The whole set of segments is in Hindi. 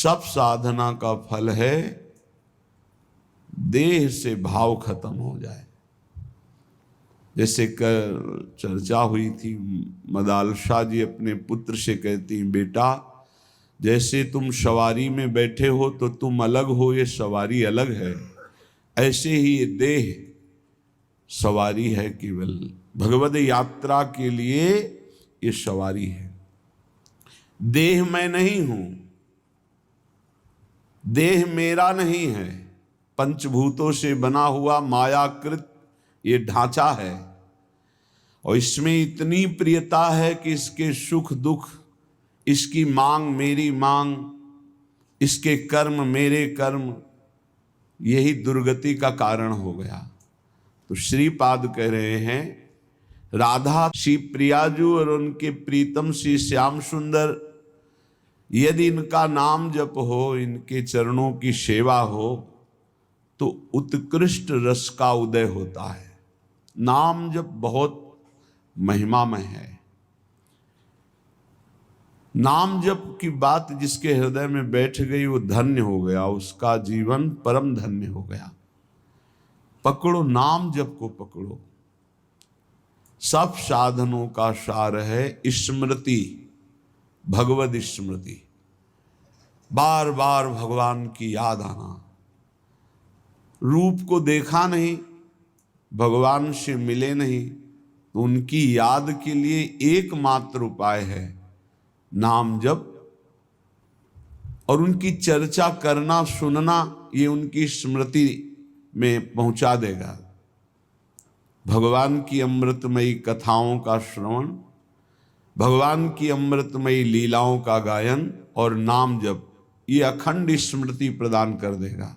सब साधना का फल है देह से भाव खत्म हो जाए। जैसे कर चर्चा हुई थी, मदालशा जी अपने पुत्र से कहती, बेटा जैसे तुम सवारी में बैठे हो तो तुम अलग हो, ये सवारी अलग है, ऐसे ही ये देह सवारी है, केवल भगवद यात्रा के लिए ये सवारी है। देह मैं नहीं हूं, देह मेरा नहीं है, पंचभूतों से बना हुआ मायाकृत ये ढांचा है, और इसमें इतनी प्रियता है कि इसके सुख दुख, इसकी मांग मेरी मांग, इसके कर्म मेरे कर्म, यही दुर्गति का कारण हो गया। तो श्रीपाद कह रहे हैं, राधा श्री प्रियाजू और उनके प्रीतम श्री श्याम सुंदर, यदि इनका नाम जप हो, इनके चरणों की सेवा हो, तो उत्कृष्ट रस का उदय होता है। नाम जप बहुत महिमामय है। नाम जप की बात जिसके हृदय में बैठ गई वो धन्य हो गया, उसका जीवन परम धन्य हो गया। पकड़ो नाम जप को, पकड़ो। सब साधनों का सार है स्मृति, भगवद स्मृति, बार बार भगवान की याद आना। रूप को देखा नहीं, भगवान से मिले नहीं, तो उनकी याद के लिए एकमात्र उपाय है नाम जप, और उनकी चर्चा करना सुनना, ये उनकी स्मृति में पहुंचा देगा। भगवान की अमृतमयी कथाओं का श्रवण, भगवान की अमृतमयी लीलाओं का गायन और नाम जप, ये अखंड स्मृति प्रदान कर देगा।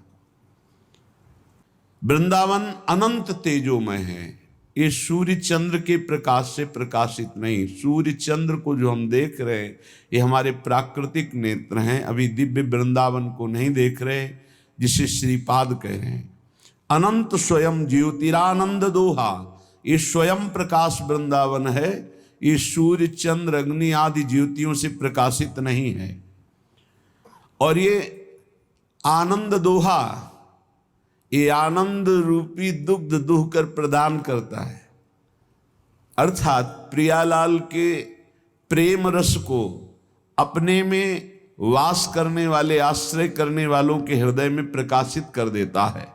वृंदावन अनंत तेजोमय है, ये सूर्य चंद्र के प्रकाश से प्रकाशित नहीं। सूर्य चंद्र को जो हम देख रहे हैं ये हमारे प्राकृतिक नेत्र हैं, अभी दिव्य वृंदावन को नहीं देख रहे, जिसे श्रीपाद कह रहे हैं। अनंत स्वयं ज्योतिरानंद दोहा, ये स्वयं प्रकाश वृंदावन है, ये सूर्य चंद्र अग्नि आदि ज्योतियों से प्रकाशित नहीं है। और ये आनंद दोहा, ये आनंद रूपी दुग्ध दुह कर प्रदान करता है, अर्थात प्रियालाल के प्रेम रस को अपने में वास करने वाले, आश्रय करने वालों के हृदय में प्रकाशित कर देता है।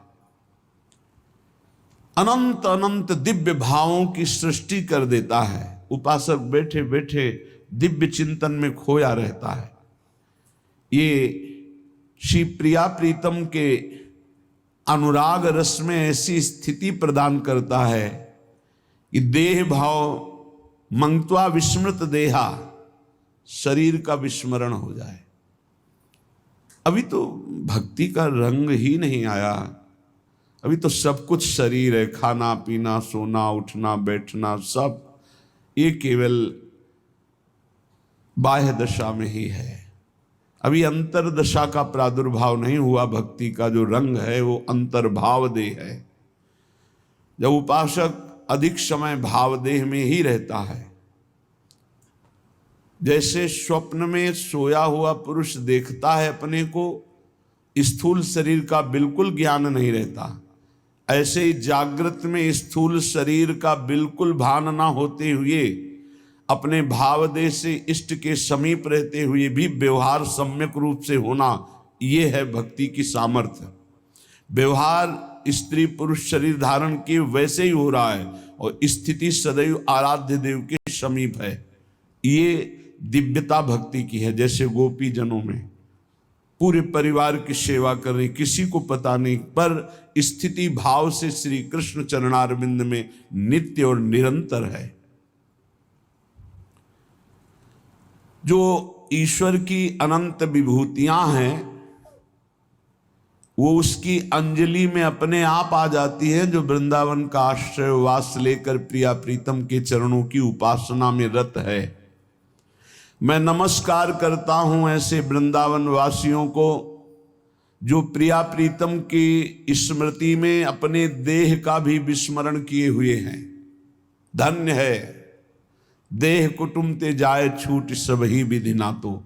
अनंत अनंत दिव्य भावों की सृष्टि कर देता है। उपासक बैठे बैठे दिव्य चिंतन में खोया रहता है। ये श्री प्रिया प्रीतम के अनुराग रस में ऐसी स्थिति प्रदान करता है कि देह भाव मंगत्वा विस्मृत देहा, शरीर का विस्मरण हो जाए। अभी तो भक्ति का रंग ही नहीं आया, अभी तो सब कुछ शरीर है, खाना पीना सोना उठना बैठना सब, ये केवल बाह्य दशा में ही है। अभी अंतरदशा का प्रादुर्भाव नहीं हुआ। भक्ति का जो रंग है वो अंतर्भाव देह है। जब उपासक अधिक समय भाव देह में ही रहता है, जैसे स्वप्न में सोया हुआ पुरुष देखता है अपने को, स्थूल शरीर का बिल्कुल ज्ञान नहीं रहता, ऐसे ही जागृत में स्थूल शरीर का बिल्कुल भान ना होते हुए अपने भाव देह से इष्ट के समीप रहते हुए भी व्यवहार सम्यक रूप से होना, ये है भक्ति की सामर्थ्य। व्यवहार स्त्री पुरुष शरीर धारण के वैसे ही हो रहा है और स्थिति सदैव आराध्य देव के समीप है। ये दिव्यता भक्ति की है। जैसे गोपी जनों में पूरे परिवार की सेवा कर रही, किसी को पता नहीं, पर स्थिति भाव से श्री कृष्ण चरणारविंद में नित्य और निरंतर है। जो ईश्वर की अनंत विभूतियां हैं वो उसकी अंजलि में अपने आप आ जाती है। जो वृंदावन का आश्रय वास लेकर प्रिया प्रीतम के चरणों की उपासना में रत है, मैं नमस्कार करता हूं ऐसे वृंदावन वासियों को जो प्रिया प्रीतम की स्मृति में अपने देह का भी विस्मरण किए हुए हैं। धन्य है देह कुटुम ते जाए छूट सब ही विधि ना तो।